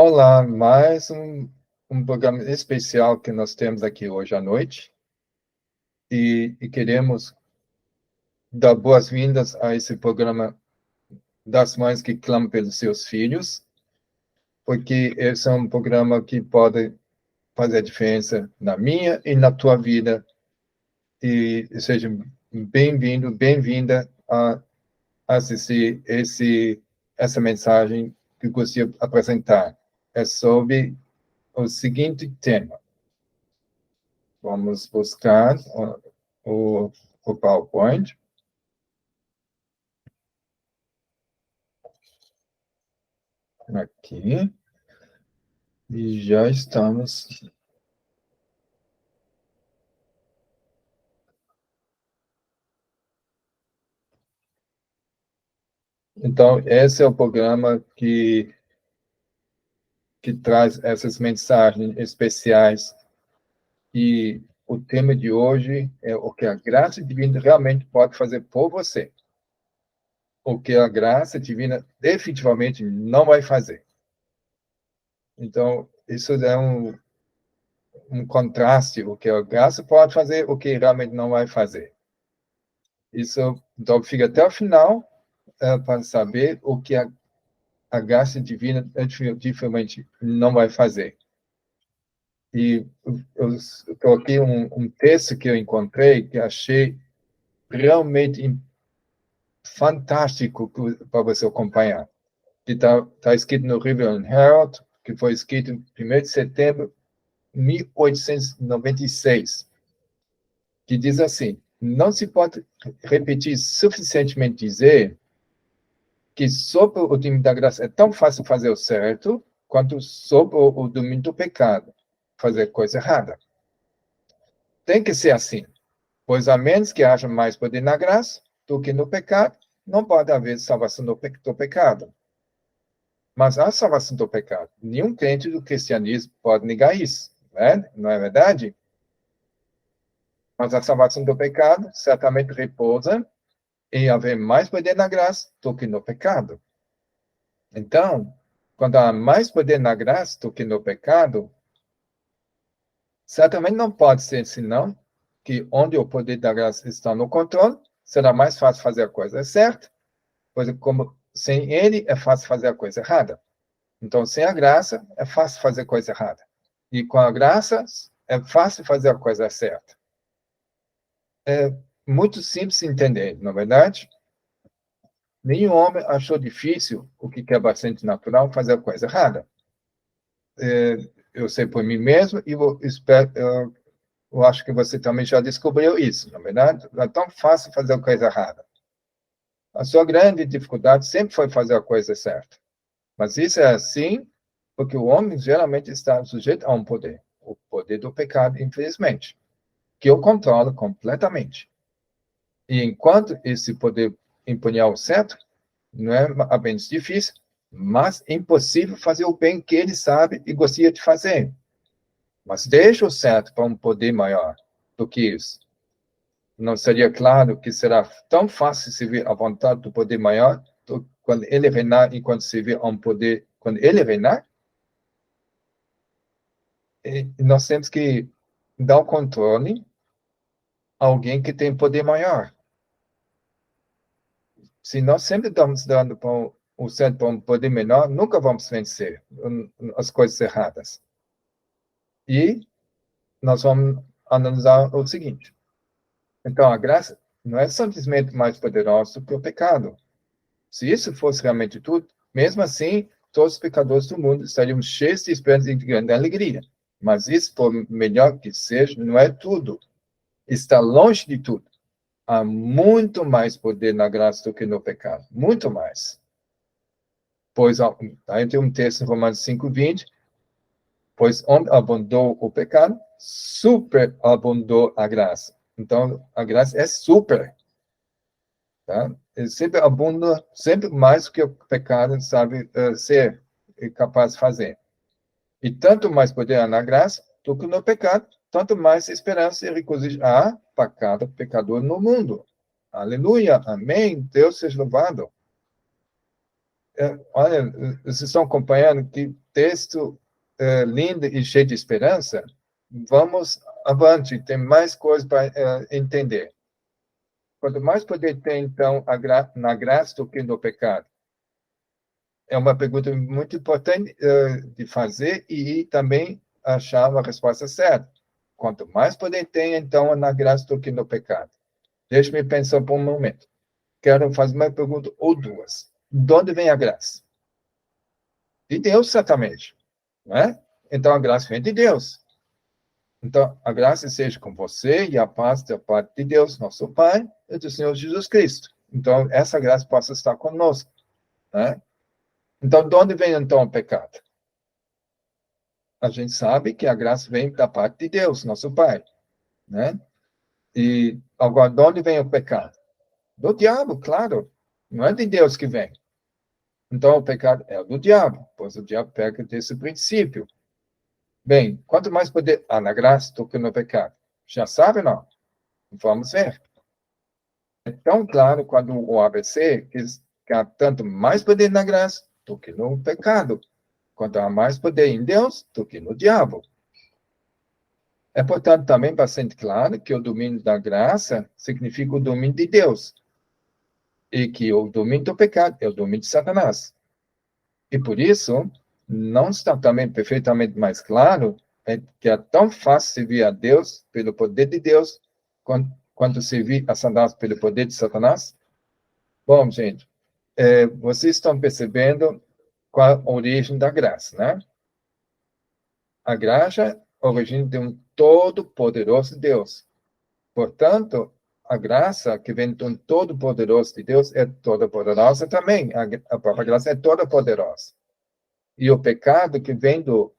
Olá, mais um programa especial que nós temos aqui hoje à noite e queremos dar boas-vindas a esse programa das mães que clamam pelos seus filhos, porque esse é um programa que pode fazer a diferença na minha e na tua vida. E seja bem-vindo, bem-vinda a assistir essa mensagem que eu gostaria de apresentar. É sobre o seguinte tema. Vamos buscar o PowerPoint. Aqui. E já estamos. Então, esse é o programa que traz essas mensagens especiais. E o tema de hoje é o que a graça divina realmente pode fazer por você. O que a graça divina definitivamente não vai fazer. Então, isso é um contraste. O que a graça pode fazer, o que realmente não vai fazer. Isso, então, fica até o final para saber o que a graça divina definitivamente não vai fazer. E eu coloquei um texto que eu encontrei, que achei realmente fantástico para você acompanhar. Que está escrito no Rivers Herald, que foi escrito em 1º de setembro de 1896, que diz assim: não se pode repetir suficientemente dizer que sob o domínio da graça é tão fácil fazer o certo, quanto sob o domínio do pecado, fazer coisa errada. Tem que ser assim, pois a menos que haja mais poder na graça do que no pecado, não pode haver salvação do pecado. Mas a salvação do pecado, nenhum crente do cristianismo pode negar isso, né? Não é verdade? Mas a salvação do pecado certamente repousa em haver mais poder na graça do que no pecado. Então, quando há mais poder na graça do que no pecado, certamente não pode ser senão que onde o poder da graça está no controle, será mais fácil fazer a coisa certa, pois como sem ele é fácil fazer a coisa errada. Então, sem a graça, é fácil fazer a coisa errada. E com a graça, é fácil fazer a coisa certa. É muito simples de entender, não é verdade? Nenhum homem achou difícil, o que é bastante natural, fazer a coisa errada. Eu sei por mim mesmo e eu acho que você também já descobriu isso, não é verdade? É tão fácil fazer a coisa errada. A sua grande dificuldade sempre foi fazer a coisa certa. Mas isso é assim porque o homem geralmente está sujeito a um poder, o poder do pecado, infelizmente, que eu controlo completamente. E enquanto esse poder empunhar o certo, não é apenas difícil, mas impossível fazer o bem que ele sabe e gostaria de fazer. Mas deixa o certo para um poder maior do que isso. Não seria claro que será tão fácil servir à vontade do poder maior quando ele reinar e quando servir a um poder quando ele reinar? E nós temos que dar o controle a alguém que tem poder maior. Se nós sempre estamos dando para o certo para um poder menor, nunca vamos vencer as coisas erradas. E nós vamos analisar o seguinte. Então, a graça não é simplesmente mais poderosa do que o pecado. Se isso fosse realmente tudo, mesmo assim, todos os pecadores do mundo estariam cheios de esperança e de grande alegria. Mas isso, por melhor que seja, não é tudo. Está longe de tudo. Há muito mais poder na graça do que no pecado. Muito mais. Pois, aí tem um texto em Romanos 5:20, pois onde abundou o pecado, superabundou a graça. Então, a graça é super. Tá? Ele sempre abunda, sempre mais do que o pecado sabe ser capaz de fazer. E tanto mais poder há na graça do que no pecado, tanto mais esperança e regozijo há para cada pecador no mundo. Aleluia, amém, Deus seja louvado. Olha, vocês estão acompanhando que texto lindo e cheio de esperança? Vamos avante, tem mais coisas para entender. Quanto mais poder tem, então, na graça do que no pecado? É uma pergunta muito importante de fazer e também achar uma resposta certa. Quanto mais poder tem, então, na graça do que no pecado. Deixe-me pensar por um momento. Quero fazer uma pergunta ou duas. De onde vem a graça? De Deus, certamente. Não é? Então, a graça vem de Deus. Então, a graça seja com você e a paz da parte de Deus, nosso Pai, e do Senhor Jesus Cristo. Então, essa graça possa estar conosco. Né? Então, de onde vem, então, o pecado? A gente sabe que a graça vem da parte de Deus, nosso Pai. Né? E agora, de onde vem o pecado? Do diabo, claro. Não é de Deus que vem. Então, o pecado é do diabo, pois o diabo pega desse princípio. Bem, quanto mais poder há na graça do que no pecado? Já sabe, não? Vamos ver. É tão claro quando o ABC que há tanto mais poder na graça do que no pecado. Quanto há mais poder em Deus do que no diabo. É, portanto, também bastante claro que o domínio da graça significa o domínio de Deus. E que o domínio do pecado é o domínio de Satanás. E por isso, não está também perfeitamente mais claro que é tão fácil servir a Deus pelo poder de Deus quanto servir a Satanás pelo poder de Satanás? Bom, gente, vocês estão percebendo qual a origem da graça, né? A graça origina de um todo-poderoso Deus. Portanto, a graça que vem de um todo-poderoso de Deus é toda poderosa também. A própria graça é toda poderosa. E o pecado que vem do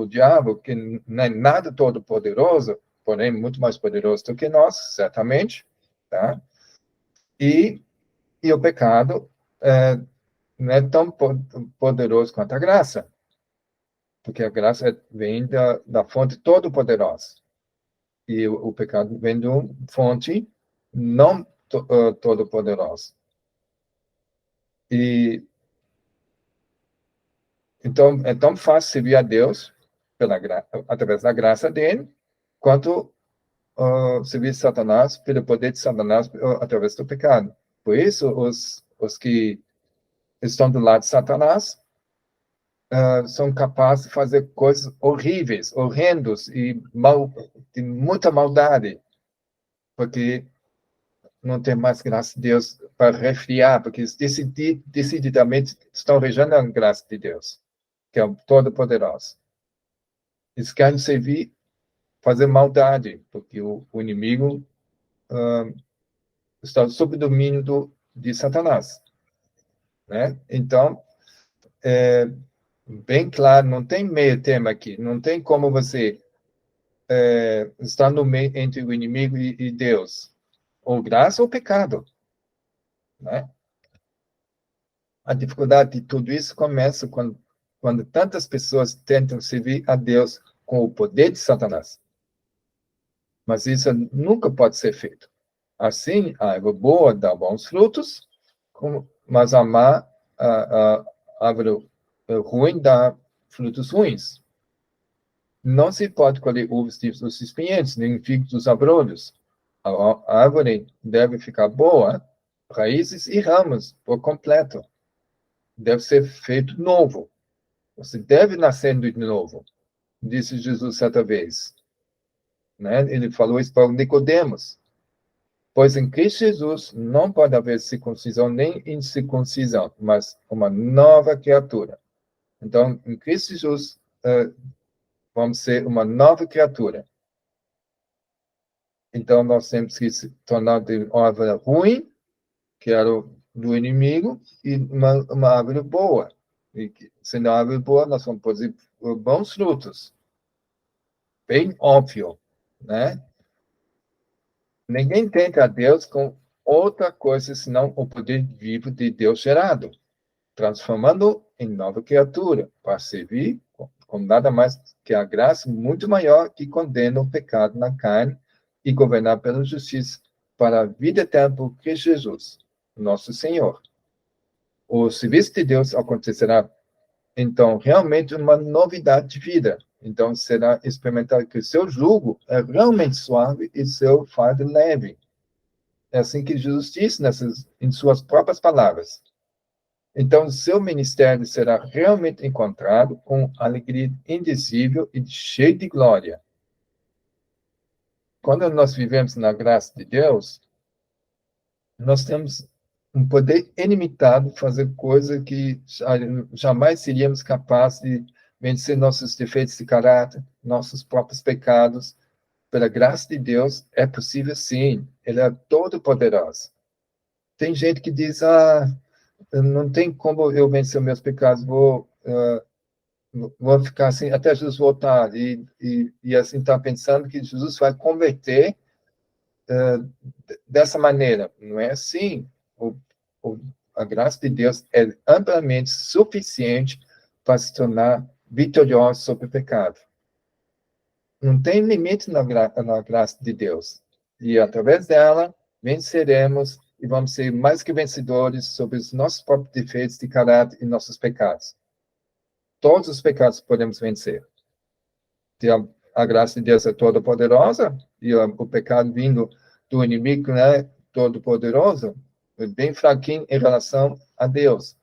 diabo, que não é nada todo poderoso, porém muito mais poderoso do que nós, certamente, tá? E o pecado não é tão poderoso quanto a graça, porque a graça vem da fonte todo poderosa. E o pecado vem de uma fonte não todo poderosa. E então é tão fácil servir a Deus através da graça dele, quanto servir Satanás pelo poder de Satanás através do pecado. Por isso, os que estão do lado de Satanás são capazes de fazer coisas horríveis, horrendos e de muita maldade, porque não tem mais graça de Deus para refriar, porque eles decididamente estão rejeitando a graça de Deus, que é o Todo-Poderoso. Eles querem servir, fazer maldade, porque o inimigo está sob o domínio de Satanás. Né? Então, bem claro, não tem meio termo aqui, não tem como você estar no meio entre o inimigo e Deus, ou graça ou pecado. Né? A dificuldade de tudo isso começa quando tantas pessoas tentam servir a Deus com o poder de Satanás. Mas isso nunca pode ser feito. Assim, a árvore boa dá bons frutos, mas a árvore ruim dá frutos ruins. Não se pode colher uvas dos espinheiros, nem figos dos abrolhos. A árvore deve ficar boa, raízes e ramos por completo. Deve ser feito novo. Você deve nascer de novo, disse Jesus certa vez. Né? Ele falou isso para Nicodemos. Pois em Cristo Jesus não pode haver circuncisão nem incircuncisão, mas uma nova criatura. Então, em Cristo Jesus, vamos ser uma nova criatura. Então, nós temos que se tornar de uma árvore ruim, que era do inimigo, e uma árvore boa. E sendo uma árvore boa, nós vamos produzir bons frutos. Bem óbvio, né? Ninguém tenta a Deus com outra coisa senão o poder vivo de Deus gerado, transformando em nova criatura, para servir com nada mais que a graça muito maior que condena o pecado na carne e governar pela justiça para a vida eterna por Cristo Jesus, nosso Senhor. O serviço de Deus acontecerá, então, realmente uma novidade de vida. Então, será experimentar que o seu jugo é realmente suave e seu fardo leve. É assim que Jesus disse em suas próprias palavras. Então, seu ministério será realmente encontrado com alegria indizível e cheio de glória. Quando nós vivemos na graça de Deus, nós temos um poder ilimitado de fazer coisas que jamais seríamos capazes de vencer nossos defeitos de caráter, nossos próprios pecados. Pela graça de Deus, é possível sim. Ele é todo-poderoso. Tem gente que diz, não tem como eu vencer meus pecados, vou ficar assim até Jesus voltar. E assim está pensando que Jesus vai converter dessa maneira. Não é assim. O, o, a graça de Deus é amplamente suficiente para se tornar vitorioso sobre o pecado. Não tem limite na graça de Deus. E através dela, venceremos e vamos ser mais que vencedores sobre os nossos próprios defeitos de caráter e nossos pecados. Todos os pecados podemos vencer. Se a graça de Deus é toda poderosa e o pecado vindo do inimigo, né, todo poderoso, é bem fraquinho em relação a Deus.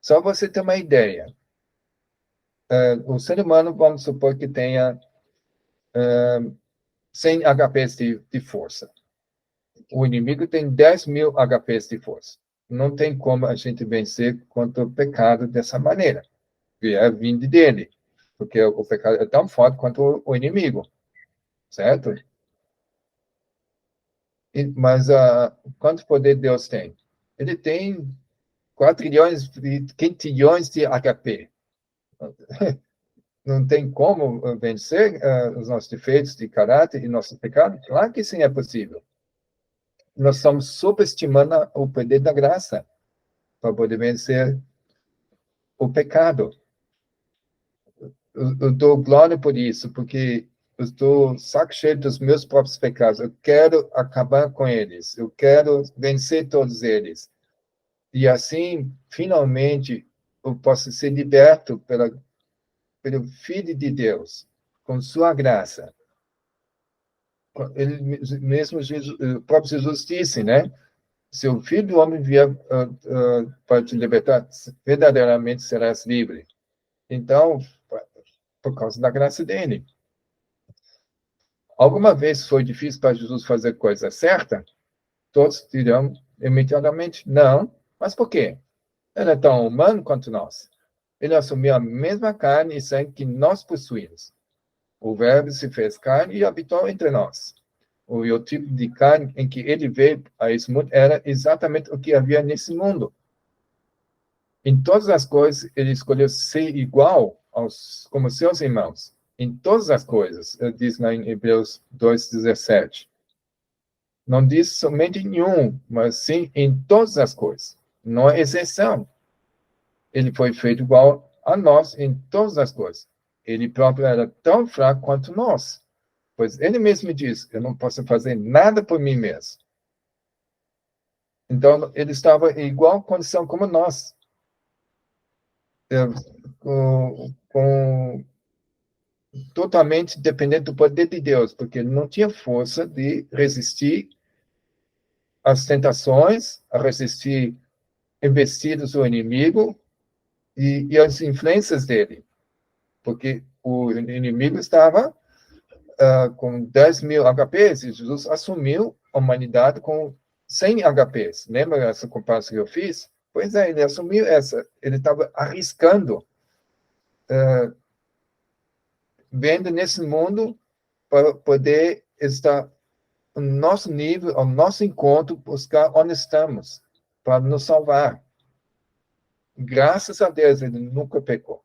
Só você ter uma ideia. O ser humano, vamos supor que tenha 100 HPs de força. O inimigo tem 10.000 HPs de força. Não tem como a gente vencer contra o pecado dessa maneira. Que é vindo dele. Porque o pecado é tão forte quanto o inimigo. Certo? Mas quanto poder Deus tem? Ele tem 4 trilhões, 500 de HP. Não tem como vencer os nossos defeitos de caráter e nossos pecados? Claro que sim, é possível. Nós estamos subestimando o poder da graça para poder vencer o pecado. Eu dou glória por isso, porque eu estou saco cheio dos meus próprios pecados. Eu quero acabar com eles. Eu quero vencer todos eles. E assim, finalmente, eu posso ser liberto pelo Filho de Deus, com sua graça. Ele mesmo, o próprio Jesus disse, né? Se o Filho do Homem vier para te libertar, verdadeiramente serás livre. Então, por causa da graça dele. Alguma vez foi difícil para Jesus fazer coisa certa? Todos dirão imediatamente, não. Mas por quê? Ele é tão humano quanto nós. Ele assumiu a mesma carne e sangue que nós possuímos. O Verbo se fez carne e habitou entre nós. O tipo de carne em que ele veio a esse mundo era exatamente o que havia nesse mundo. Em todas as coisas, ele escolheu ser igual como seus irmãos. Em todas as coisas, ele diz lá em Hebreus 2:17. Não diz somente em um, mas sim em todas as coisas. Não é exceção. Ele foi feito igual a nós em todas as coisas. Ele próprio era tão fraco quanto nós. Pois ele mesmo diz, eu não posso fazer nada por mim mesmo. Então, ele estava em igual condição como nós. Totalmente dependente do poder de Deus, porque ele não tinha força de resistir às tentações, a resistir investidas do inimigo e as influências dele, porque o inimigo estava com 10.000 HPs e Jesus assumiu a humanidade com 100 HPs. Lembra essa comparação que eu fiz? Pois é, ele assumiu essa. Ele estava arriscando, vendo nesse mundo para poder estar no nosso nível, ao nosso encontro, buscar onde estamos, para nos salvar. Graças a Deus, ele nunca pecou.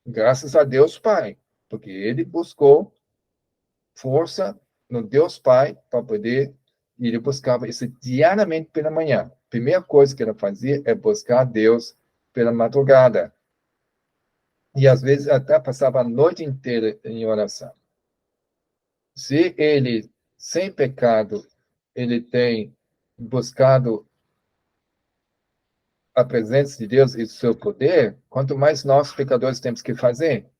Graças a Deus Pai, porque ele buscou força no Deus Pai para poder, e ele buscava isso diariamente pela manhã. A primeira coisa que ele fazia é buscar Deus pela madrugada. E às vezes até passava a noite inteira em oração. Se ele, sem pecado, ele tem buscado a presença de Deus e o seu poder, quanto mais nós, pecadores, temos que fazer.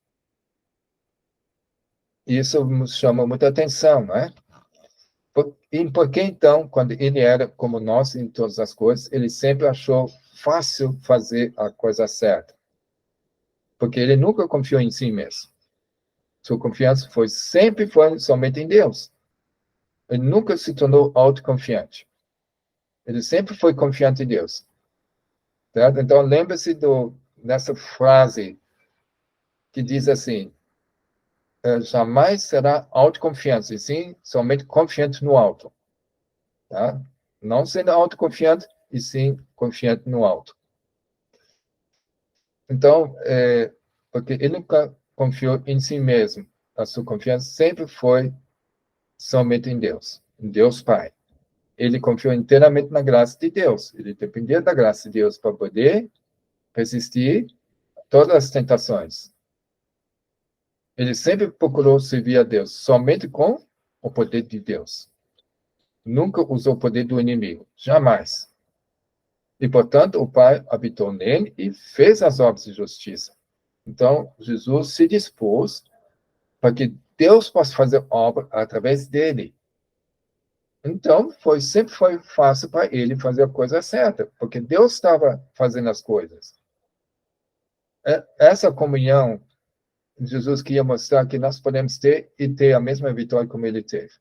Isso nos chama muita atenção, não é? E por que, então, quando ele era como nós em todas as coisas, ele sempre achou fácil fazer a coisa certa? Porque ele nunca confiou em si mesmo. Sua confiança sempre foi somente em Deus. Ele nunca se tornou autoconfiante. Ele sempre foi confiante em Deus. Certo? Então, lembre-se dessa frase que diz assim, jamais será autoconfiante, e sim somente confiante no alto. Tá? Não sendo autoconfiante, e sim confiante no alto. Então, porque ele nunca confiou em si mesmo. A sua confiança sempre foi somente em Deus Pai. Ele confiou inteiramente na graça de Deus. Ele dependia da graça de Deus para poder resistir a todas as tentações. Ele sempre procurou servir a Deus somente com o poder de Deus. Nunca usou o poder do inimigo. Jamais. E, portanto, o Pai habitou nele e fez as obras de justiça. Então, Jesus se dispôs para que Deus possa fazer obra através dele. Então, sempre foi fácil para ele fazer a coisa certa, porque Deus estava fazendo as coisas. Essa comunhão, Jesus queria mostrar que nós podemos ter e ter a mesma vitória como ele teve.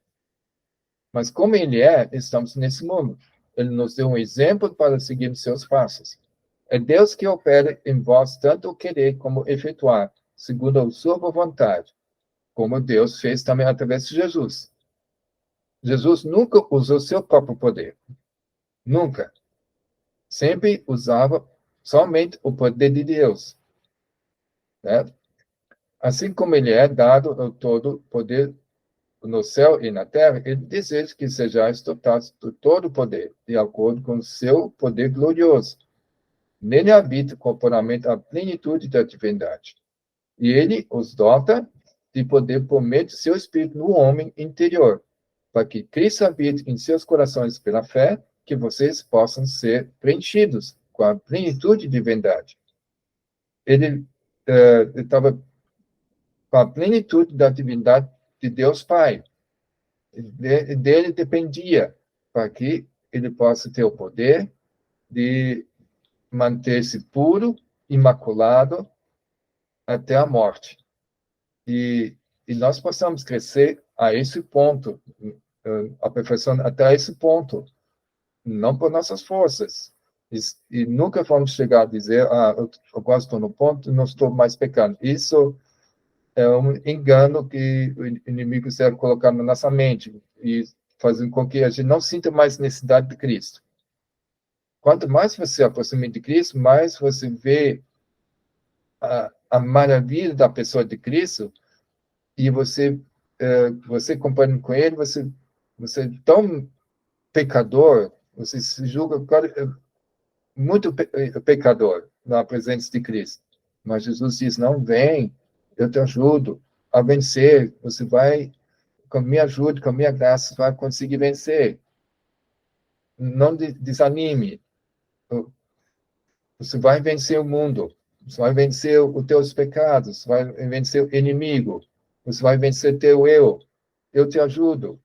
Mas como ele estamos nesse mundo. Ele nos deu um exemplo para seguir seus passos. É Deus que opera em vós tanto o querer como efetuar, segundo a sua boa vontade, como Deus fez também através de Jesus. Jesus nunca usou seu próprio poder. Nunca. Sempre usava somente o poder de Deus. Né? Assim como ele é dado todo poder no céu e na terra, ele deseja que sejais dotados de todo o poder, de acordo com o seu poder glorioso. Nele habita corporalmente a plenitude da divindade. E ele os dota de poder por meio de seu Espírito no homem interior, para que Cristo habite em seus corações pela fé, que vocês possam ser preenchidos com a plenitude de divindade. Ele estava com a plenitude da divindade de Deus Pai. Dele dependia para que ele possa ter o poder de manter-se puro, imaculado, até a morte. E nós possamos crescer a esse ponto, aperfeiçoando até esse ponto, não por nossas forças. E nunca vamos chegar a dizer, eu agora estou no ponto, não estou mais pecando. Isso é um engano que o inimigo quer colocar na nossa mente e fazendo com que a gente não sinta mais necessidade de Cristo. Quanto mais você se aproxima de Cristo, mais você vê a maravilha da pessoa de Cristo e você comparando com ele, você é tão pecador, você se julga muito pecador na presença de Cristo. Mas Jesus diz, não, vem, eu te ajudo a vencer, você vai, com a minha ajuda, com a minha graça, vai conseguir vencer. Não desanime. Você vai vencer o mundo, você vai vencer os teus pecados, você vai vencer o inimigo, você vai vencer teu eu. Eu te ajudo,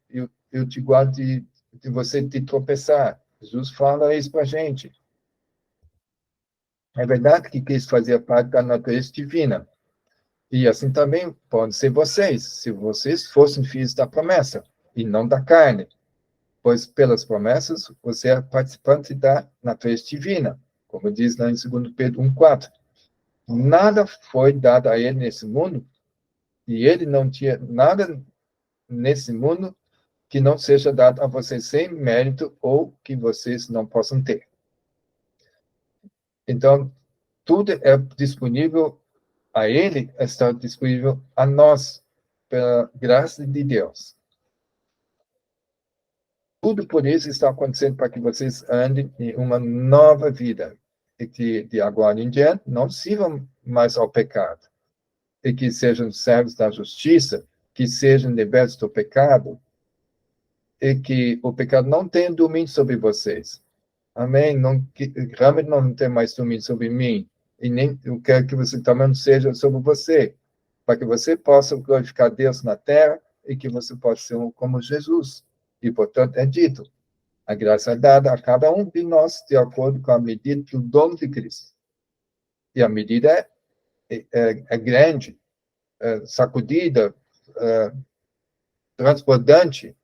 eu te guardo de você te tropeçar. Jesus fala isso para a gente. É verdade que Cristo fazia parte da natureza divina. E assim também podem ser vocês, se vocês fossem filhos da promessa, e não da carne. Pois pelas promessas, você é participante da natureza divina, como diz lá em 2 Pedro 1,4. Nada foi dado a ele nesse mundo, e ele não tinha nada nesse mundo que não seja dado a vocês sem mérito ou que vocês não possam ter. Então, tudo é disponível a ele, está disponível a nós, pela graça de Deus. Tudo por isso está acontecendo para que vocês andem em uma nova vida. E que de agora em diante não sirvam mais ao pecado. E que sejam servos da justiça, que sejam libertos do pecado. E que o pecado não tenha domínio sobre vocês. Amém? Não, realmente não tem mais domínio sobre mim. E nem eu quero que você também não seja sobre você. Para que você possa glorificar Deus na terra e que você possa ser como Jesus. E, portanto, é dito, a graça é dada a cada um de nós de acordo com a medida do dom de Cristo. E a medida é grande, sacudida, transbordante,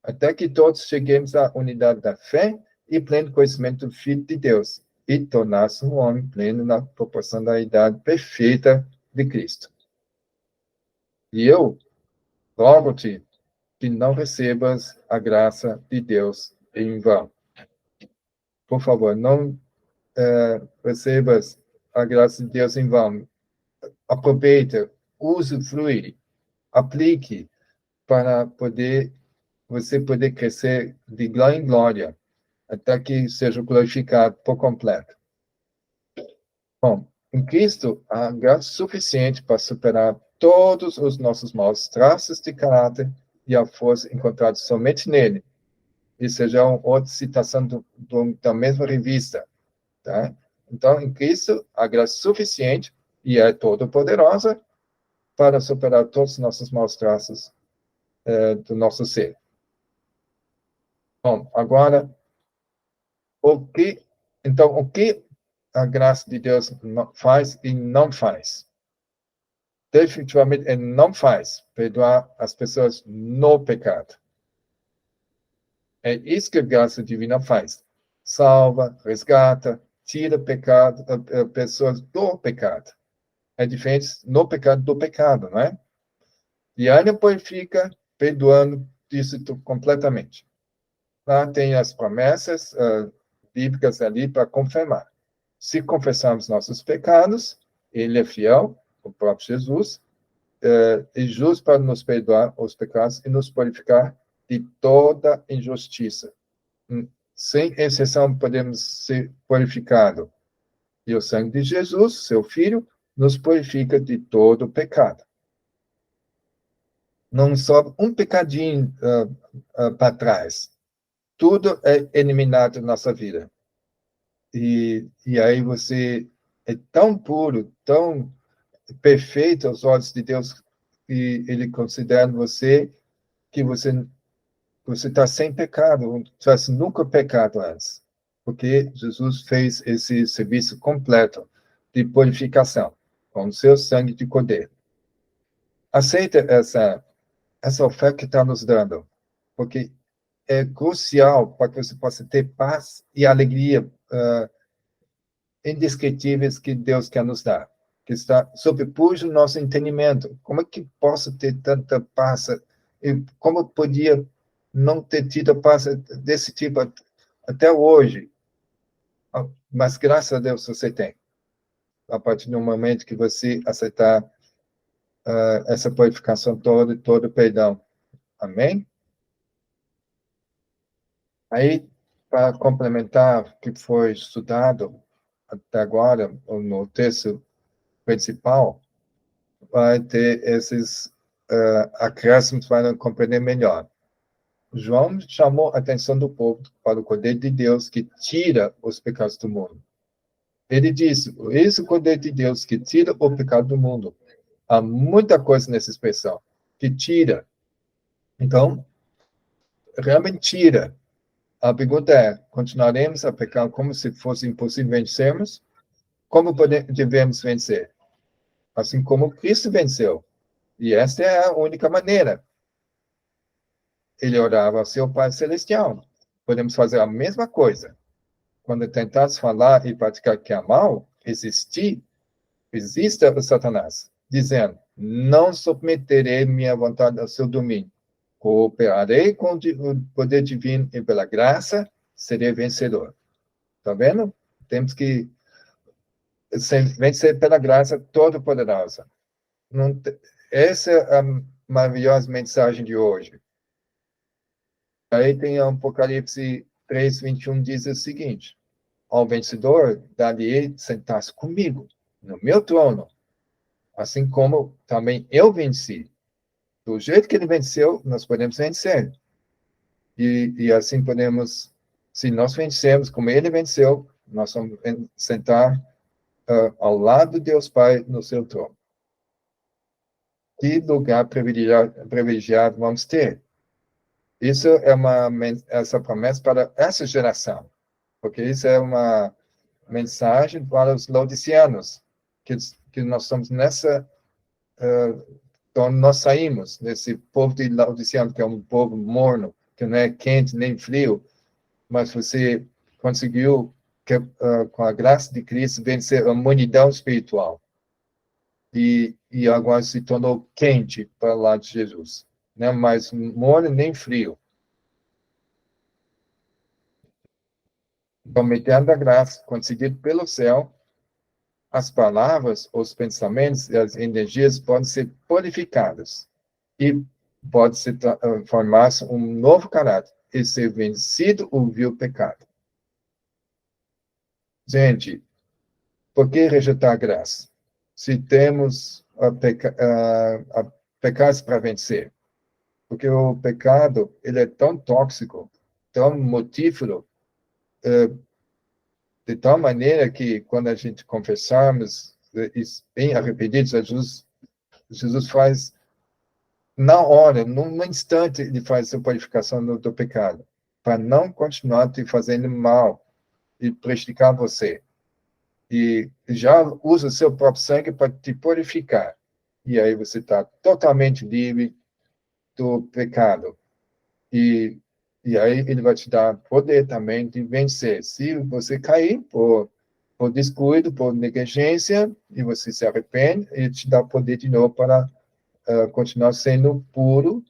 até que todos cheguemos à unidade da fé e pleno conhecimento do Filho de Deus, e tornar-se um homem pleno na proporção da idade perfeita de Cristo. E eu rogo-te que não recebas a graça de Deus em vão. Por favor, não recebas a graça de Deus em vão. Aproveita, usufrui, aplique para você poder crescer de glória em glória, até que seja glorificado por completo. Bom, em Cristo há graça suficiente para superar todos os nossos maus traços de caráter e a força encontrada somente nele. Isso já é uma outra citação da mesma revista. Tá? Então, em Cristo, há graça suficiente e é todo-poderosa para superar todos os nossos maus traços do nosso ser. Bom, agora, o que a graça de Deus faz e não faz? Definitivamente, ele não faz perdoar as pessoas no pecado. É isso que a graça divina faz. Salva, resgata, tira pecado, pessoas do pecado. É diferente no pecado do pecado, não é? E aí depois fica perdoando isso completamente. Lá tem as promessas bíblicas ali para confirmar. Se confessarmos nossos pecados, ele é fiel, o próprio Jesus, e justo para nos perdoar os pecados e nos purificar de toda injustiça. Sem exceção, podemos ser purificados. E o sangue de Jesus, seu Filho, nos purifica de todo pecado. Não sobra um pecadinho para trás. Tudo é eliminado na nossa vida. E aí você é tão puro, tão perfeito aos olhos de Deus, que Ele considera você que você está sem pecado, não tivesse nunca pecado antes. Porque Jesus fez esse serviço completo de purificação com o seu sangue de cordeiro. Aceita essa oferta que está nos dando, porque é crucial para que você possa ter paz e alegria indescritíveis que Deus quer nos dar, que está sobrepujo o nosso entendimento. Como é que posso ter tanta paz? E como podia não ter tido paz desse tipo até hoje? Mas graças a Deus você tem. A partir do momento que você aceitar essa purificação toda, todo o perdão. Amém? Aí, para complementar o que foi estudado até agora, no texto principal, vai ter esses acréscimos para compreender melhor. João chamou a atenção do povo para o Cordeiro de Deus que tira os pecados do mundo. Ele disse, esse Cordeiro de Deus que tira o pecado do mundo. Há muita coisa nessa expressão, que tira. Então, realmente tira. A pergunta é, continuaremos a pecar como se fosse impossível vencermos? Como devemos vencer? Assim como Cristo venceu. E esta é a única maneira. Ele orava ao seu Pai Celestial. Podemos fazer a mesma coisa. Quando tentares falar e praticar o que é mal, resista a Satanás, dizendo, não submeterei minha vontade ao seu domínio. Cooperarei com o poder divino e pela graça serei vencedor. Está vendo? Temos que vencer pela graça todo-poderosa. Essa é a maravilhosa mensagem de hoje. Aí tem o Apocalipse 3:21 diz o seguinte, ao vencedor, dar-lhe sentar-se comigo, no meu trono, assim como também eu venci. Do jeito que ele venceu, nós podemos vencer. E assim podemos Se nós vencemos como ele venceu, nós vamos sentar ao lado de Deus Pai no seu trono. Que lugar privilegiado vamos ter? Isso é essa promessa para essa geração, porque isso é uma mensagem para os laodiceanos, que nós estamos nessa, então nós saímos desse povo de Laodiceano, que é um povo morno, que não é quente nem frio, mas você conseguiu, com a graça de Cristo, vencer a humanidade espiritual. E agora se tornou quente para lá de Jesus. Não é mais morno nem frio. Então, mediante a graça concedida pelo céu, as palavras, os pensamentos e as energias podem ser purificadas e pode se formar um novo caráter e ser vencido o vil pecado. Gente, por que rejeitar a graça? Se temos pecados para vencer. Porque o pecado, ele é tão tóxico, tão mortífero, de tal maneira que quando a gente confessarmos, bem arrependidos, Jesus faz, na hora, num instante, ele faz a purificação do pecado, para não continuar te fazendo mal e prejudicar você. E já usa o seu próprio sangue para te purificar. E aí você está totalmente livre do pecado. E aí ele vai te dar poder também de vencer. Se você cair por descuido, por negligência, e você se arrepende, ele te dá poder de novo para continuar sendo puro,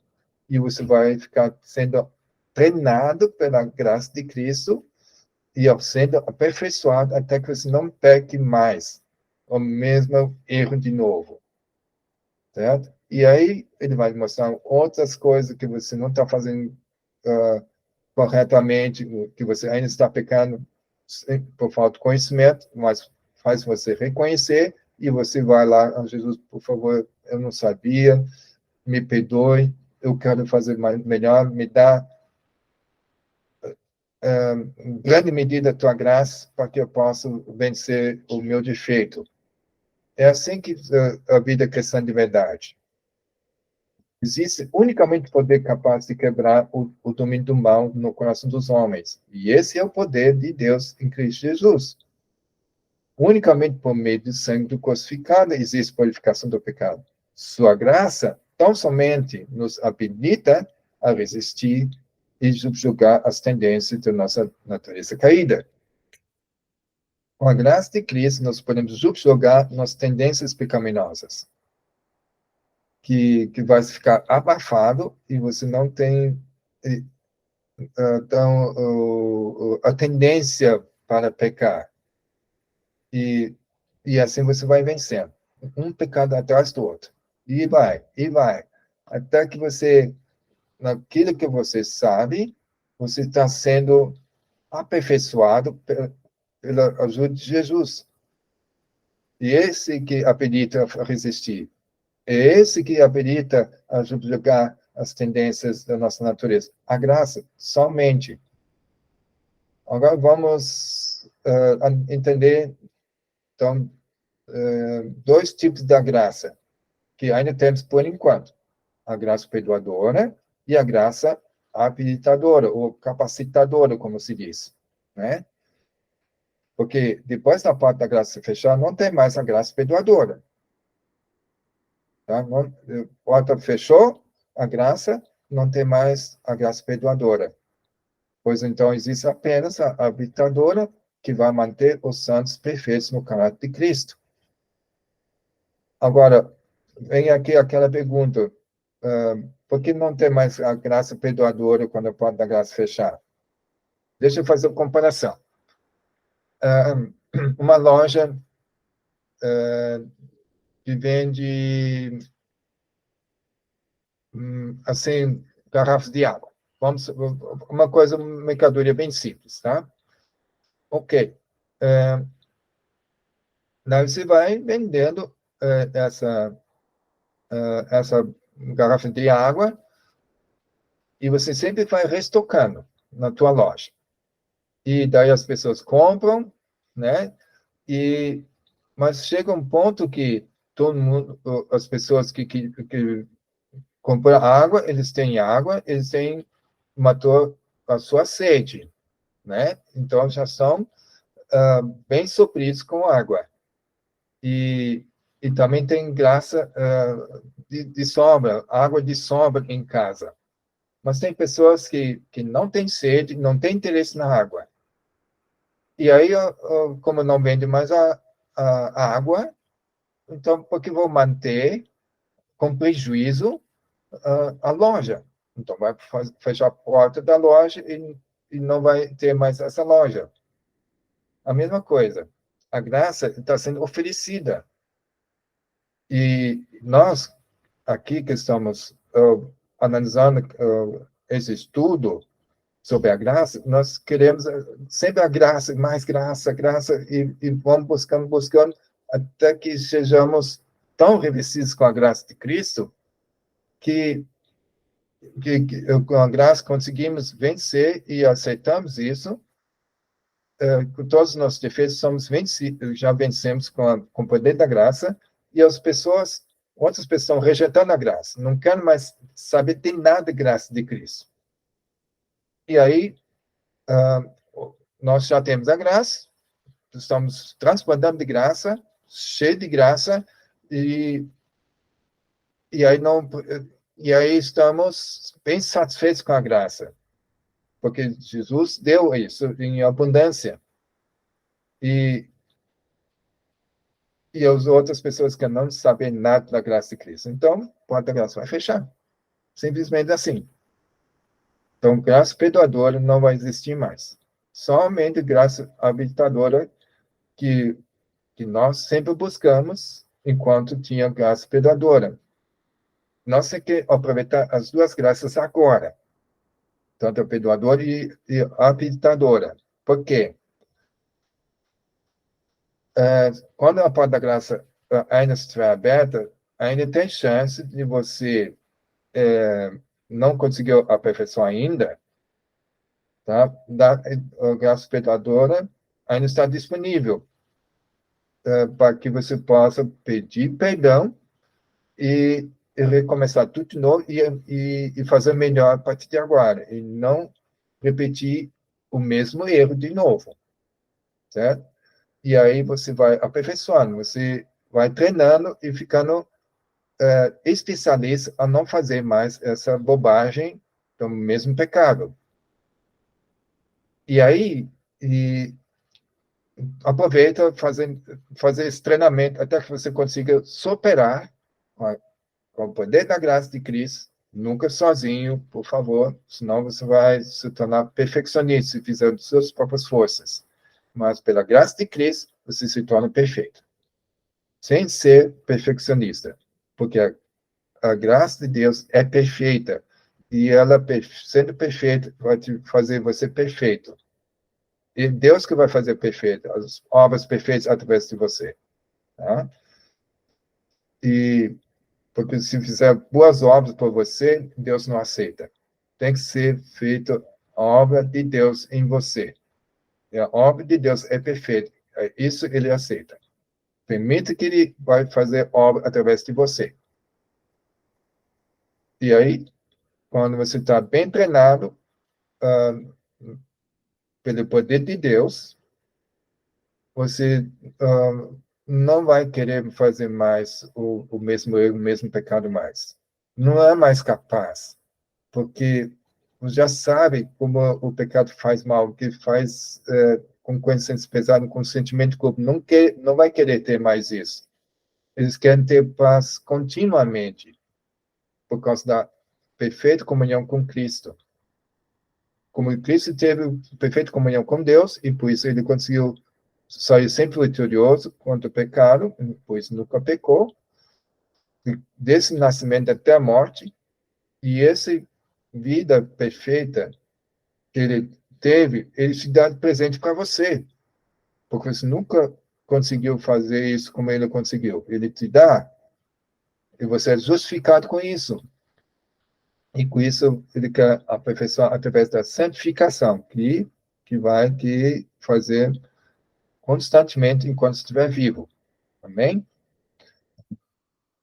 e você vai ficar sendo treinado pela graça de Cristo, e sendo aperfeiçoado até que você não peque mais o mesmo erro de novo. Certo? E aí ele vai mostrar outras coisas que você não está fazendo corretamente, que você ainda está pecando por falta de conhecimento, mas faz você reconhecer e você vai lá, Jesus, por favor, eu não sabia, me perdoe, eu quero fazer melhor, me dá em grande medida a tua graça para que eu possa vencer o meu defeito. É assim que a vida cristã de verdade. Existe unicamente poder capaz de quebrar o domínio do mal no coração dos homens. E esse é o poder de Deus em Cristo Jesus. Unicamente por meio do sangue do crucificado existe purificação do pecado. Sua graça tão somente nos habilita a resistir e subjugar as tendências da nossa natureza caída. Com a graça de Cristo, nós podemos subjugar nossas tendências pecaminosas. Que vai ficar abafado e você não tem a tendência para pecar. E assim você vai vencendo. Um pecado atrás do outro. E vai. Até que você, naquilo que você sabe, você está sendo aperfeiçoado pela ajuda de Jesus. E esse que habilita a resistir. É esse que habilita a subjugar as tendências da nossa natureza. A graça, somente. Agora vamos entender, então, dois tipos da graça, que ainda temos por enquanto. A graça perdoadora e a graça habilitadora, ou capacitadora, como se diz. Né? Porque depois da parte da graça fechar, não tem mais a graça perdoadora. Tá? A porta fechou, a graça, não tem mais a graça perdoadora. Pois então existe apenas a habilitadora, que vai manter os santos perfeitos no caráter de Cristo. Agora, vem aqui aquela pergunta, por que não tem mais a graça perdoadora quando a porta da graça fechar? Deixa eu fazer uma comparação. Uma loja que vende assim, garrafas de água. Uma coisa, uma mercadoria bem simples, tá? Ok. Daí você vai vendendo essa garrafa de água e você sempre vai restocando na tua loja. E daí as pessoas compram, né? Mas chega um ponto que todo mundo, as pessoas que compram água, eles têm matou a sua sede, né? Então já são bem supridos com água. E, e também tem graça de sobra, água de sobra em casa. Mas tem pessoas que não têm sede, não têm interesse na água. E aí, como não vende mais a água, então, por que vou manter com prejuízo a loja? Então, vai fechar a porta da loja e não vai ter mais essa loja. A mesma coisa. A graça está sendo oferecida. E nós, aqui que estamos analisando esse estudo sobre a graça, nós queremos sempre a graça, mais graça, graça, e vamos buscando, até que sejamos tão revestidos com a graça de Cristo, que com a graça conseguimos vencer e aceitamos isso. Com todos os nossos defeitos, somos vencidos, já vencemos com o poder da graça, e as pessoas, outras pessoas estão rejeitando a graça, não querem mais saber de nada da graça de Cristo. E aí, nós já temos a graça, estamos transbordando de graça, cheio de graça, e aí não, e aí estamos bem satisfeitos com a graça, porque Jesus deu isso em abundância. E as outras pessoas que não sabem nada da graça de Cristo. Então, a porta da graça vai fechar. Simplesmente assim. Então, graça perdoadora não vai existir mais. Somente graça habilitadora que nós sempre buscamos enquanto tinha graça perdoadora. Nós temos que aproveitar as duas graças agora, tanto a perdoadora e a habilitadora. Por quê? Quando a porta da graça ainda estiver aberta, ainda tem chance de você não conseguiu aperfeiçoar ainda, tá? A graça perdoadora ainda está disponível para que você possa pedir perdão e recomeçar tudo de novo e fazer melhor a partir de agora, e não repetir o mesmo erro de novo, certo? E aí você vai aperfeiçoando, você vai treinando e ficando especialista a não fazer mais essa bobagem do mesmo pecado. E aí, aproveita fazer esse treinamento até que você consiga superar com o poder da graça de Cristo, nunca sozinho, por favor, senão você vai se tornar perfeccionista se fizer de suas próprias forças. Mas pela graça de Cristo, você se torna perfeito. Sem ser perfeccionista. Porque a graça de Deus é perfeita. E ela, sendo perfeita, vai te fazer você perfeito. E Deus que vai fazer perfeito, as obras perfeitas através de você. Tá? E porque se fizer boas obras por você, Deus não aceita. Tem que ser feita a obra de Deus em você. E a obra de Deus é perfeita. Isso ele aceita. Permita que ele vai fazer obra através de você. E aí, quando você está bem treinado pelo poder de Deus, você não vai querer fazer mais o mesmo erro, o mesmo pecado mais. Não é mais capaz, porque você já sabe como o pecado faz mal, que faz com consciência pesada, com sentimento de culpa. Não vai querer ter mais isso. Eles querem ter paz continuamente, por causa da perfeita comunhão com Cristo. Como Cristo teve perfeita comunhão com Deus, e por isso ele conseguiu sair sempre vitorioso contra o pecado, pois nunca pecou, desse nascimento até a morte, e essa vida perfeita que ele teve, ele se dá de presente para você, porque você nunca conseguiu fazer isso como ele conseguiu. Ele te dá, e você é justificado com isso. E com isso, ele quer aperfeiçoar através da santificação, que que vai te fazer constantemente enquanto estiver vivo. Amém?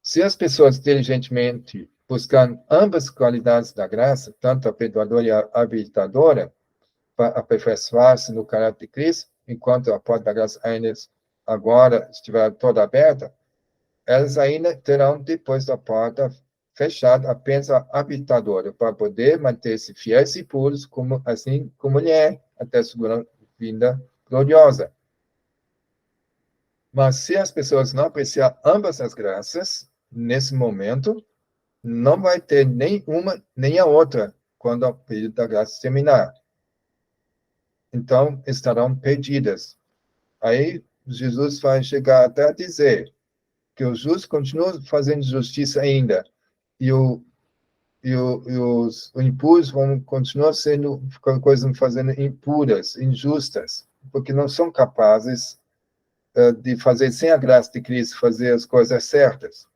Se as pessoas diligentemente buscam ambas qualidades da graça, tanto a perdoadora e a habilitadora, para aperfeiçoar-se no caráter de Cristo, enquanto a porta da graça ainda agora estiver toda aberta, elas ainda terão, depois da porta fechada, apenas a habilitadora, para poder manter-se fiéis e puros, assim como ele é, até a segunda vinda gloriosa. Mas se as pessoas não apreciar ambas as graças, nesse momento, não vai ter nem uma nem a outra quando o período da graça terminar. Então, estarão perdidas. Aí, Jesus vai chegar até a dizer que os justos continuam fazendo justiça ainda, e os impuros vão continuar sendo coisas fazendo impuras, injustas, porque não são capazes de fazer sem a graça de Cristo, fazer as coisas certas,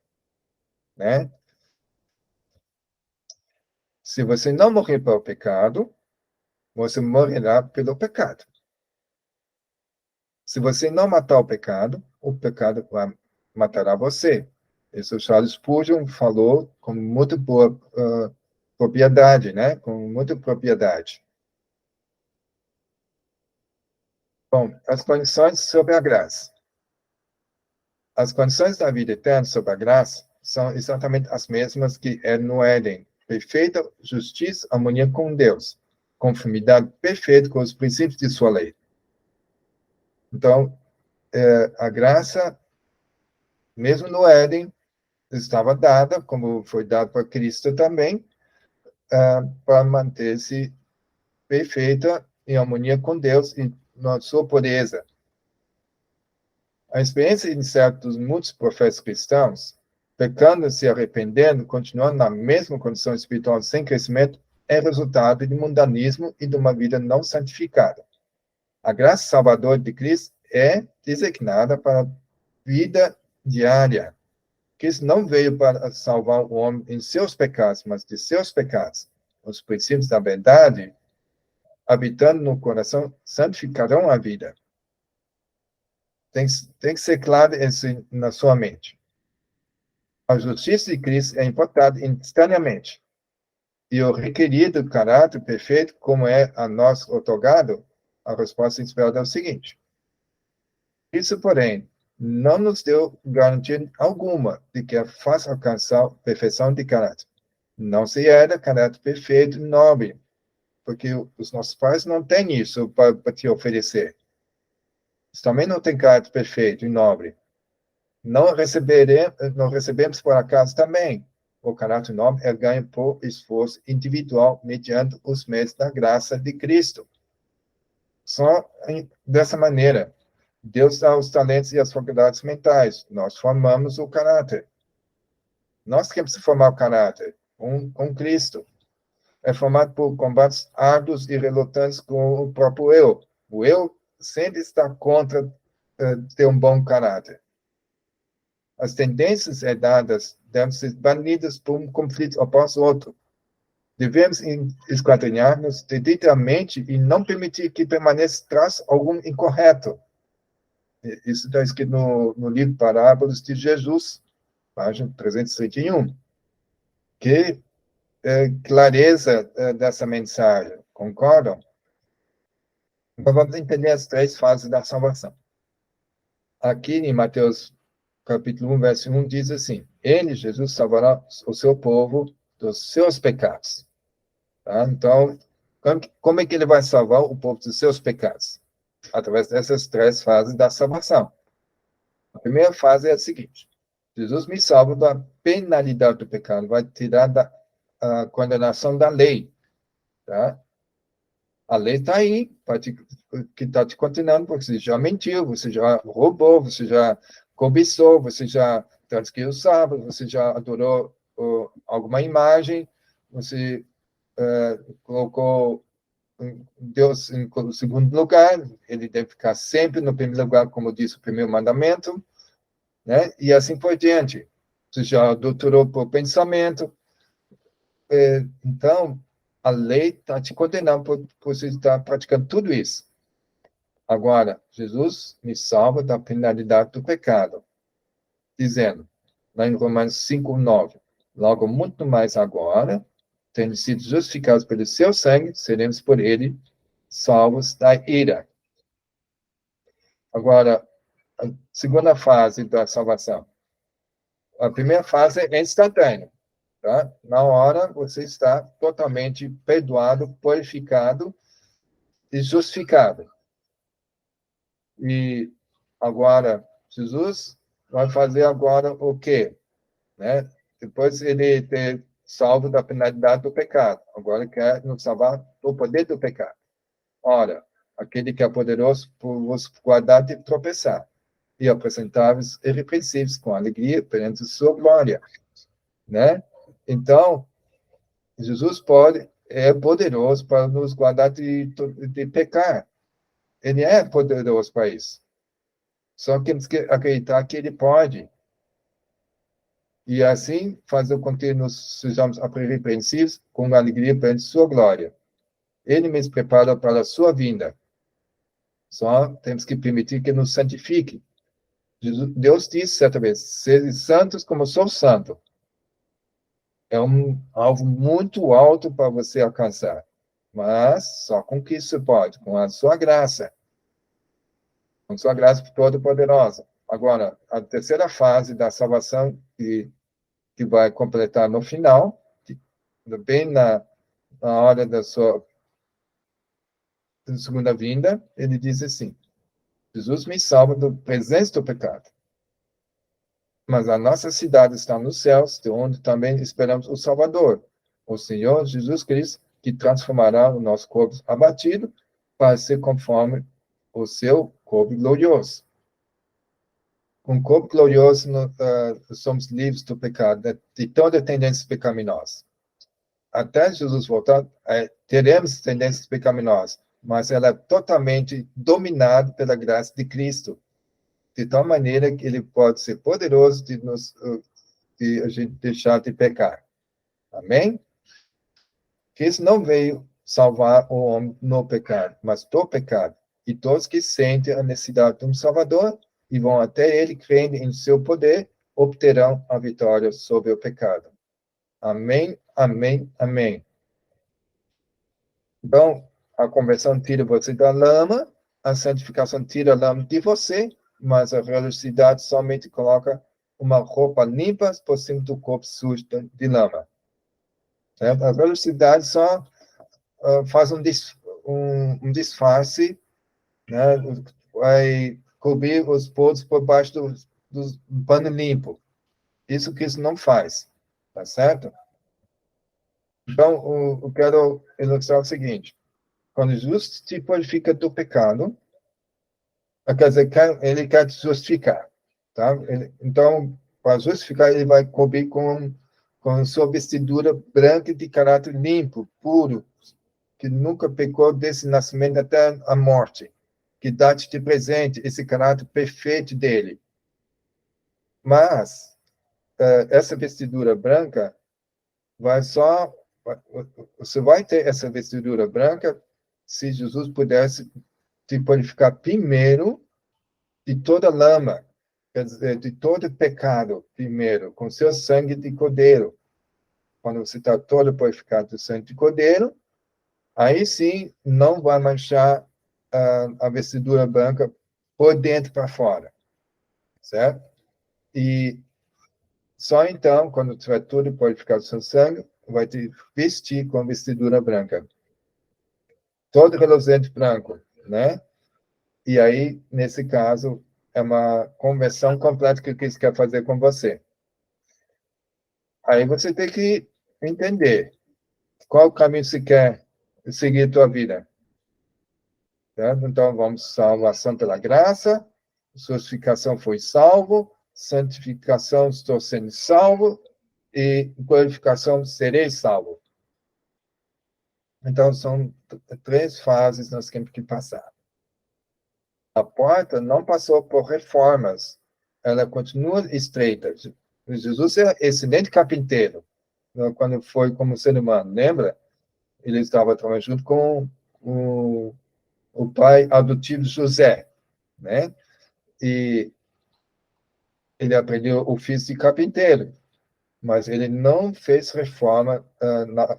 né? Se você não morrer para o pecado, você morrerá pelo pecado. Se você não matar o pecado matará você. Isso Charles Spurgeon falou com muita boa propriedade, né? Com muita propriedade. Bom, as condições sobre a graça. As condições da vida eterna sobre a graça são exatamente as mesmas que é no Éden. Perfeita justiça, harmonia com Deus. Conformidade perfeita com os princípios de sua lei. Então, a graça, mesmo no Éden, estava dada, como foi dada para Cristo também, para manter-se perfeita em harmonia com Deus e na sua pureza. A experiência inicial dos muitos profetas cristãos, pecando e se arrependendo, continuando na mesma condição espiritual sem crescimento, é resultado de mundanismo e de uma vida não santificada. A graça salvadora de Cristo é designada para a vida diária. Cristo não veio para salvar o homem em seus pecados, mas de seus pecados. Os princípios da verdade, habitando no coração, santificarão a vida. Tem que ser claro isso na sua mente. A justiça de Cristo é imputada instantaneamente. E o requerido caráter perfeito, como é a nós otorgado, a resposta esperada é o seguinte. Isso, porém, não nos deu garantia alguma de que a faz alcançar a perfeição de caráter. Não se herda caráter perfeito e nobre, porque os nossos pais não têm isso para te oferecer. Eles também não têm caráter perfeito e nobre. Não recebemos por acaso também. O caráter nobre é ganho por esforço individual mediante os meios da graça de Cristo. Só dessa maneira. Deus dá os talentos e as faculdades mentais. Nós formamos o caráter. Nós temos que formar o caráter com Cristo. É formado por combates árduos e relutantes com o próprio eu. O eu sempre está contra ter um bom caráter. As tendências herdadas devem ser banidas por um conflito após outro. Devemos esquadrinhar-nos dedicadamente e não permitir que permaneça traço algum incorreto. Isso está escrito no livro Parábolas de Jesus, página 331. Que clareza dessa mensagem, concordam? Então, vamos entender as três fases da salvação. Aqui em Mateus capítulo 1, verso 1, diz assim, ele, Jesus, salvará o seu povo dos seus pecados. Tá? Então, como é que ele vai salvar o povo dos seus pecados? Através dessas três fases da salvação. A primeira fase é a seguinte, Jesus me salva da penalidade do pecado, vai tirar da condenação da lei. Tá? A lei está aí, que está te condenando, porque você já mentiu, você já roubou, você já cobiçou, você já transgrediu o sábado, você já adorou alguma imagem, você colocou Deus em segundo lugar, ele deve ficar sempre no primeiro lugar, como diz o primeiro mandamento, né? E assim por diante. Você já adulterou por pensamento. Então, A lei está te condenando por você estar praticando tudo isso. Agora, Jesus me salva da penalidade do pecado, dizendo, lá em Romanos 5:9, logo muito mais agora, tendo sido justificados pelo seu sangue, seremos por ele salvos da ira. Agora, a segunda fase da salvação. A primeira fase é instantânea. Tá? Na hora, você está totalmente perdoado, purificado e justificado. E agora, Jesus vai fazer agora o quê? Né? Depois ele ter salvo da penalidade do pecado. Agora ele quer nos salvar do poder do pecado. Ora, aquele que é poderoso por vos guardar de tropeçar e apresentar-vos irrepreensíveis com alegria perante sua glória. Né? Então, Jesus é poderoso para nos guardar de pecar. Ele é poderoso para isso. Só que temos que acreditar que ele pode. E assim fazer com que nos sejamos irrepreensíveis com alegria perante sua glória. Ele nos prepara para a sua vinda. Só temos que permitir que nos santifique. Deus disse certa vez, sede santos como sou santo. É um alvo muito alto para você alcançar. Mas só com que isso pode, com a sua graça. Com sua graça toda poderosa. Agora, a terceira fase da salvação, que vai completar no final, bem na hora da sua segunda vinda, ele diz assim, Jesus me salva do presente do pecado. Mas a nossa cidade está nos céus, de onde também esperamos o Salvador, o Senhor Jesus Cristo, que transformará o nosso corpo abatido para ser conforme o seu corpo glorioso. Com o corpo glorioso, somos livres do pecado, de toda tendência pecaminosa. Até Jesus voltar, teremos tendências pecaminosas, mas ela é totalmente dominada pela graça de Cristo, de tal maneira que ele pode ser poderoso de a gente deixar de pecar. Amém? Cristo não veio salvar o homem no pecado, mas do pecado. E todos que sentem a necessidade de um Salvador e vão até ele, crendo em seu poder, obterão a vitória sobre o pecado. Amém, amém, amém. Então, a conversão tira você da lama, a santificação tira a lama de você, mas a religiosidade somente coloca uma roupa limpa por cima do corpo sujo de lama. Certo? A religiosidade só faz um disfarce, né? Vai cobrir os pontos por baixo do pano limpo. Isso que isso não faz, tá certo? Então, eu quero ilustrar o seguinte. Quando Jesus te purifica do pecado, quer dizer, ele quer te justificar. Tá? Então, para justificar, ele vai cobrir com sua vestidura branca de caráter limpo, puro, que nunca pecou desse nascimento até a morte, que dá-te de presente esse caráter perfeito dele. Mas, essa vestidura branca você vai ter essa vestidura branca se Jesus pudesse te purificar primeiro de toda lama, quer dizer, de todo pecado primeiro, com seu sangue de cordeiro. Quando você está todo purificado do sangue de cordeiro, aí sim não vai manchar a vestidura branca por dentro para fora, certo? E só então, quando tiver todo purificado do seu sangue, vai te vestir com a vestidura branca. Todo reluzente branco, né? E aí, nesse caso, é uma conversão completa que Cristo quer fazer com você. Aí você tem que entender qual caminho você quer seguir a tua vida. Certo? Então, vamos salvação pela graça, justificação foi salvo, santificação estou sendo salvo e glorificação serei salvo. Então, são 3 fases que nós temos que passar. A porta não passou por reformas, ela continua estreita. Jesus é excelente carpinteiro, quando foi como ser humano, lembra? ele estava trabalhando junto com o pai adotivo José, né? E ele aprendeu o ofício de carpinteiro, mas ele não fez reforma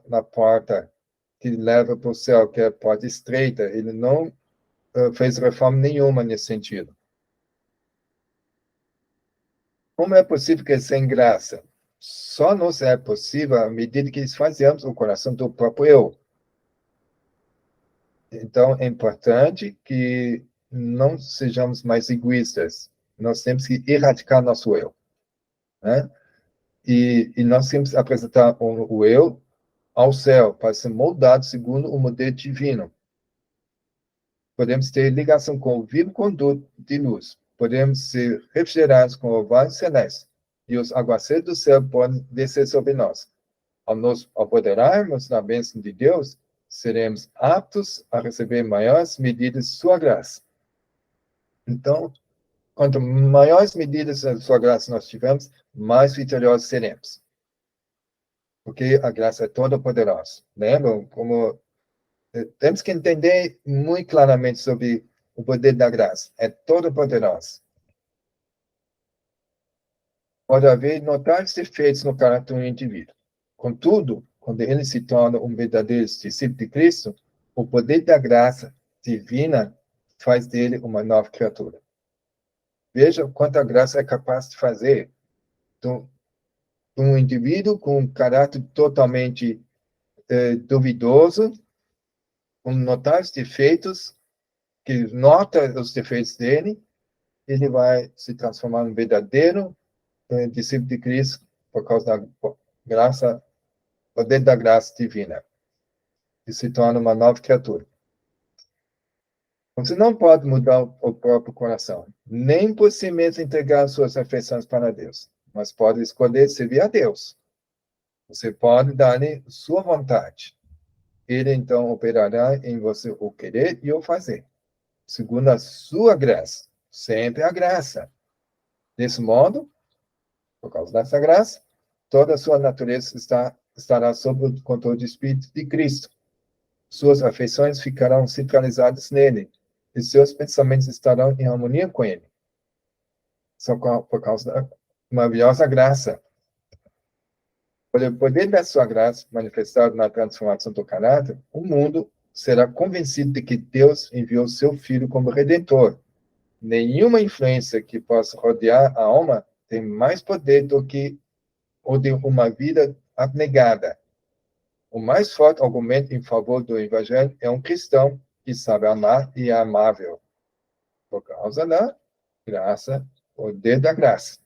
na porta que leva para o céu, que é a porta estreita. Ele não fez reforma nenhuma nesse sentido. Como é possível que é sem graça? Só nos é possível à medida que esvaziamos o coração do próprio eu. Então, é importante que não sejamos mais egoístas. Nós temos que erradicar nosso eu, né? E nós temos que apresentar o eu ao céu, para ser moldado segundo o modelo divino. Podemos ter ligação com o vivo conduto de luz. Podemos ser refrigerados com o orvalho celeste. E os aguaceiros do céu podem descer sobre nós. Ao nos apoderarmos da bênção de Deus, seremos aptos a receber maiores medidas de sua graça. Então, quanto maiores medidas da sua graça nós tivermos, mais vitoriosos seremos. Porque a graça é toda poderosa. Lembram? Como temos que entender muito claramente sobre o poder da graça. É todo poderoso. Pode haver notáveis defeitos no caráter do indivíduo. Contudo, quando ele se torna um verdadeiro discípulo de Cristo, o poder da graça divina faz dele uma nova criatura. Veja quanto a graça é capaz de fazer. Então, um indivíduo com um caráter totalmente duvidoso, com notáveis defeitos, que nota os defeitos dele, ele vai se transformar num verdadeiro discípulo de Cristo por causa da graça, poder da graça divina. E se torna uma nova criatura. Você não pode mudar o próprio coração, nem por si mesmo entregar suas afeições para Deus, mas pode escolher servir a Deus. Você pode dar-lhe sua vontade. Ele, então, operará em você o querer e o fazer, segundo a sua graça. Sempre a graça. Desse modo, por causa dessa graça, toda a sua natureza estará sob o controle do Espírito de Cristo. Suas afeições ficarão centralizadas nele, e seus pensamentos estarão em harmonia com ele. Só por causa da maravilhosa graça. Por o poder da sua graça, manifestado na transformação do caráter, o mundo será convencido de que Deus enviou seu Filho como Redentor. Nenhuma influência que possa rodear a alma tem mais poder do que o de uma vida abnegada. O mais forte argumento em favor do Evangelho é um cristão que sabe amar e é amável, por causa da graça, poder da graça.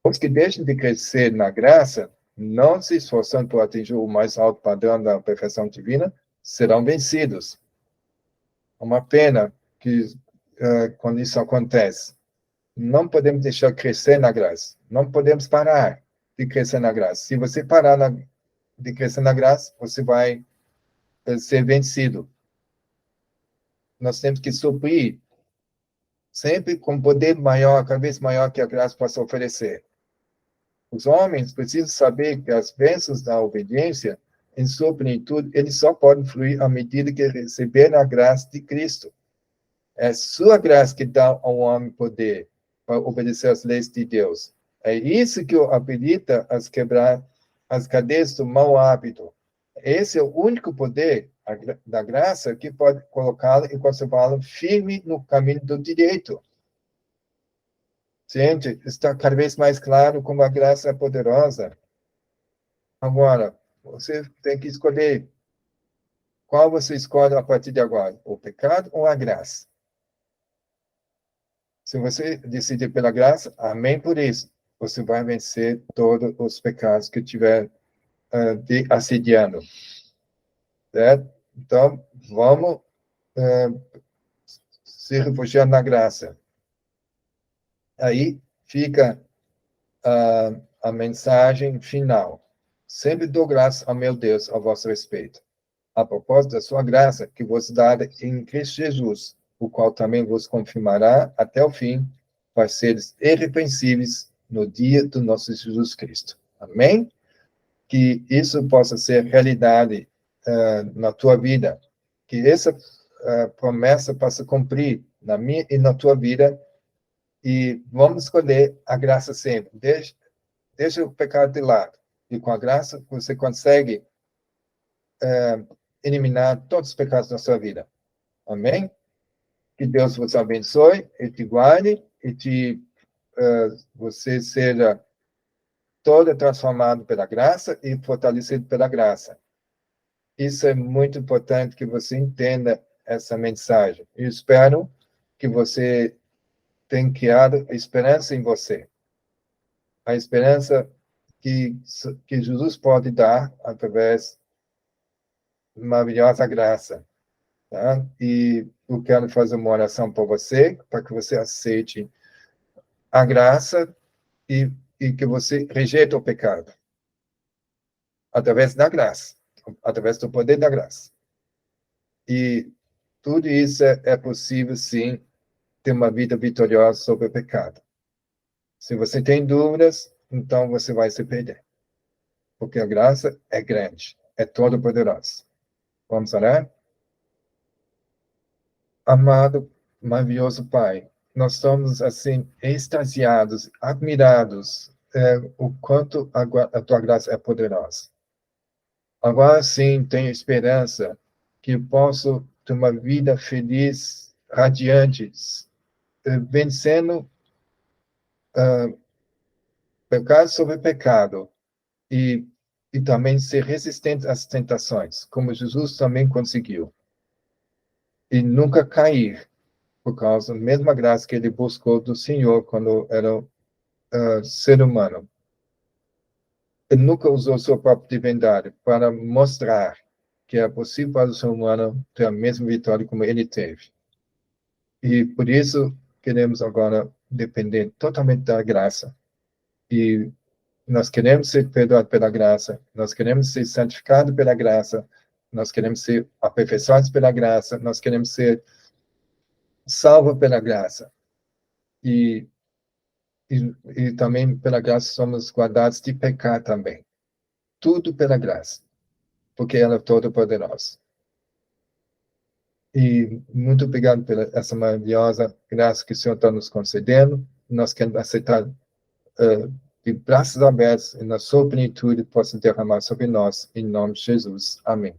Os que deixam de crescer na graça, não se esforçando por atingir o mais alto padrão da perfeição divina, serão vencidos. É uma pena que, quando isso acontece, não podemos deixar crescer na graça. Não podemos parar de crescer na graça. Se você parar de crescer na graça, você vai ser vencido. Nós temos que suprir sempre com poder maior, cada vez maior que a graça possa oferecer. Os homens precisam saber que as bênçãos da obediência, em sua plenitude, eles só podem fluir à medida que receberem a graça de Cristo. É sua graça que dá ao homem poder para obedecer às leis de Deus. É isso que o habilita a quebrar as cadeias do mau hábito. Esse é o único poder da graça que pode colocá-lo e conservá-lo firme no caminho do direito. Gente, está cada vez mais claro como a graça é poderosa. Agora, você tem que escolher qual você escolhe a partir de agora, o pecado ou a graça. Se você decidir pela graça, amém por isso. Você vai vencer todos os pecados que tiver assediando. Certo? Então, vamos se refugiar na graça. Aí fica a mensagem final. Sempre dou graça ao meu Deus a vosso respeito, a propósito da sua graça, que vos dada em Cristo Jesus, o qual também vos confirmará até o fim, para seres irrepreensíveis no dia do nosso Jesus Cristo. Amém? que isso possa ser realidade na tua vida, que essa promessa possa cumprir na minha e na tua vida, e vamos escolher a graça sempre. Deixa o pecado de lado, e com a graça você consegue eliminar todos os pecados da sua vida. Amém? Que Deus vos abençoe e te guarde, e você seja todo transformado pela graça e fortalecido pela graça. Isso é muito importante que você entenda essa mensagem. Eu espero que você tenha criado esperança em você. A esperança que Jesus pode dar através da maravilhosa graça. Tá? E eu quero fazer uma oração por você, para que você aceite a graça e que você rejeite o pecado. Através da graça. Através do poder da graça. E tudo isso é possível, sim, ter uma vida vitoriosa sobre o pecado. Se você tem dúvidas, então você vai se perder. Porque a graça é grande, é todo-poderosa. Vamos orar? Amado, maravilhoso Pai, nós estamos, assim, extasiados, admirados, o quanto a tua graça é poderosa. Agora sim, tenho esperança que eu posso ter uma vida feliz, radiante, vencendo pecado sobre pecado, e também ser resistente às tentações, como Jesus também conseguiu. E nunca cair, por causa da mesma graça que ele buscou do Senhor quando era ser humano. Ele nunca usou sua própria divindade para mostrar que é possível para o ser humano ter a mesma vitória como ele teve. E por isso queremos agora depender totalmente da graça. E nós queremos ser perdoados pela graça, nós queremos ser santificados pela graça, nós queremos ser aperfeiçoados pela graça, nós queremos ser salvos pela graça. E também pela graça somos guardados de pecar também. Tudo pela graça, porque ela é toda poderosa. E muito obrigado pela essa maravilhosa graça que o Senhor está nos concedendo. Nós queremos aceitar de braços abertos e na sua plenitude possa derramar sobre nós, em nome de Jesus. Amém.